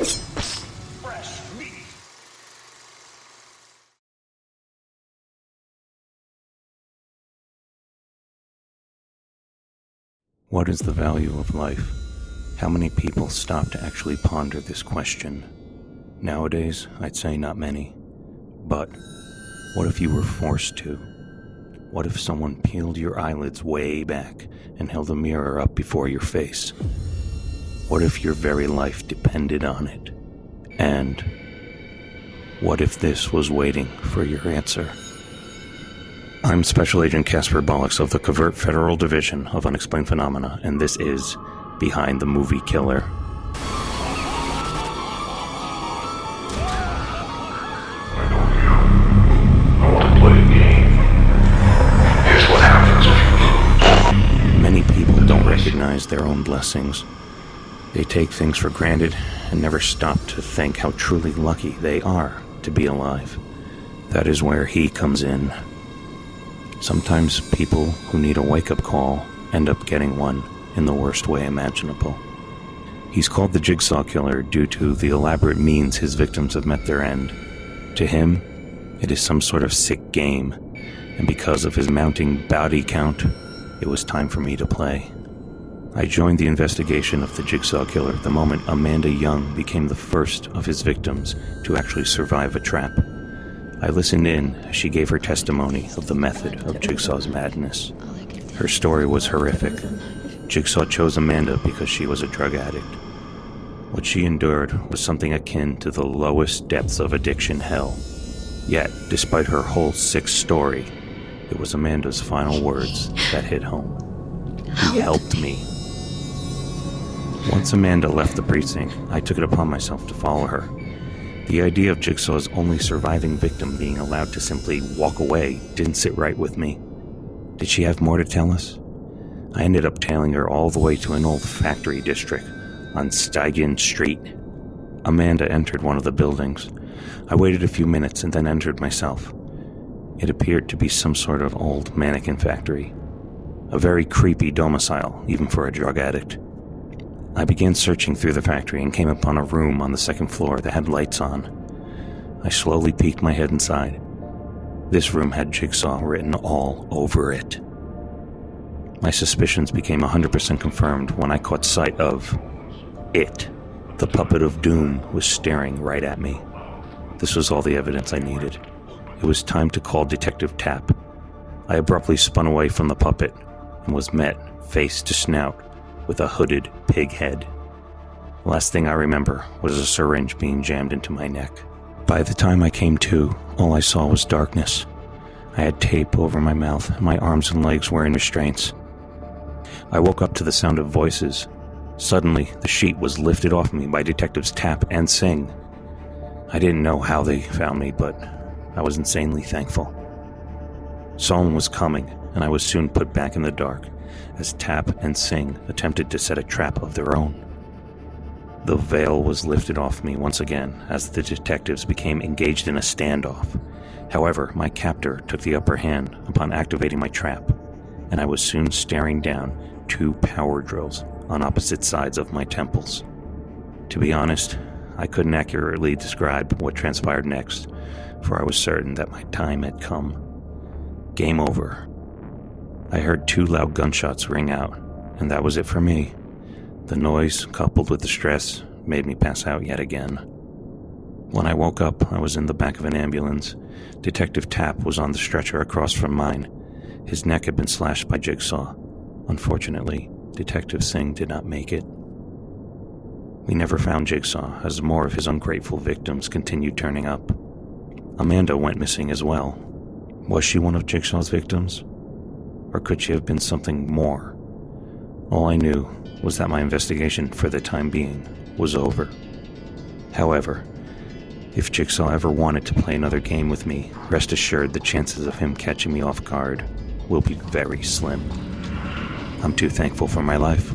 Fresh meat. What is the value of life? How many people stop to actually ponder this question? Nowadays, I'd say not many. But what if you were forced to? What if someone peeled your eyelids way back and held a mirror up before your face? What if your very life depended on it? And what if this was waiting for your answer? I'm Special Agent Casper Bollocks of the Covert Federal Division of Unexplained Phenomena, and this is Behind the Movie Killer. Many people don't recognize their own blessings. They take things for granted and never stop to think how truly lucky they are to be alive. That is where he comes in. Sometimes people who need a wake-up call end up getting one in the worst way imaginable. He's called the Jigsaw Killer due to the elaborate means his victims have met their end. To him, it is some sort of sick game, and because of his mounting body count, it was time for me to play. I joined the investigation of the Jigsaw Killer the moment Amanda Young became the first of his victims to actually survive a trap. I listened in as she gave her testimony of the method of Jigsaw's madness. Her story was horrific. Jigsaw chose Amanda because she was a drug addict. What she endured was something akin to the lowest depths of addiction hell. Yet, despite her whole sick story, it was Amanda's final words that hit home. He helped me. Once Amanda left the precinct, I took it upon myself to follow her. The idea of Jigsaw's only surviving victim being allowed to simply walk away didn't sit right with me. Did she have more to tell us? I ended up tailing her all the way to an old factory district on Steigen Street. Amanda entered one of the buildings. I waited a few minutes and then entered myself. It appeared to be some sort of old mannequin factory. A very creepy domicile, even for a drug addict. I began searching through the factory and came upon a room on the second floor that had lights on. I slowly peeked my head inside. This room had Jigsaw written all over it. My suspicions became 100% confirmed when I caught sight of it. The puppet of doom was staring right at me. This was all the evidence I needed. It was time to call Detective Tapp. I abruptly spun away from the puppet and was met, face to snout, with a hooded pig head. The last thing I remember was a syringe being jammed into my neck. By the time I came to, all I saw was darkness. I had tape over my mouth, and my arms and legs were in restraints. I woke up to the sound of voices. Suddenly, the sheet was lifted off me by Detectives Tapp and Singh. I didn't know how they found me, but I was insanely thankful. Someone was coming, and I was soon put back in the dark, as Tapp and Singh attempted to set a trap of their own. The veil was lifted off me once again as the detectives became engaged in a standoff. However, my captor took the upper hand upon activating my trap, and I was soon staring down 2 power drills on opposite sides of my temples. To be honest, I couldn't accurately describe what transpired next, for I was certain that my time had come. Game over. I heard 2 loud gunshots ring out, and that was it for me. The noise, coupled with the stress, made me pass out yet again. When I woke up, I was in the back of an ambulance. Detective Tapp was on the stretcher across from mine. His neck had been slashed by Jigsaw. Unfortunately, Detective Singh did not make it. We never found Jigsaw, as more of his ungrateful victims continued turning up. Amanda went missing as well. Was she one of Jigsaw's victims? Or could she have been something more? All I knew was that my investigation, for the time being, was over. However, if Jigsaw ever wanted to play another game with me, rest assured the chances of him catching me off guard will be very slim. I'm too thankful for my life.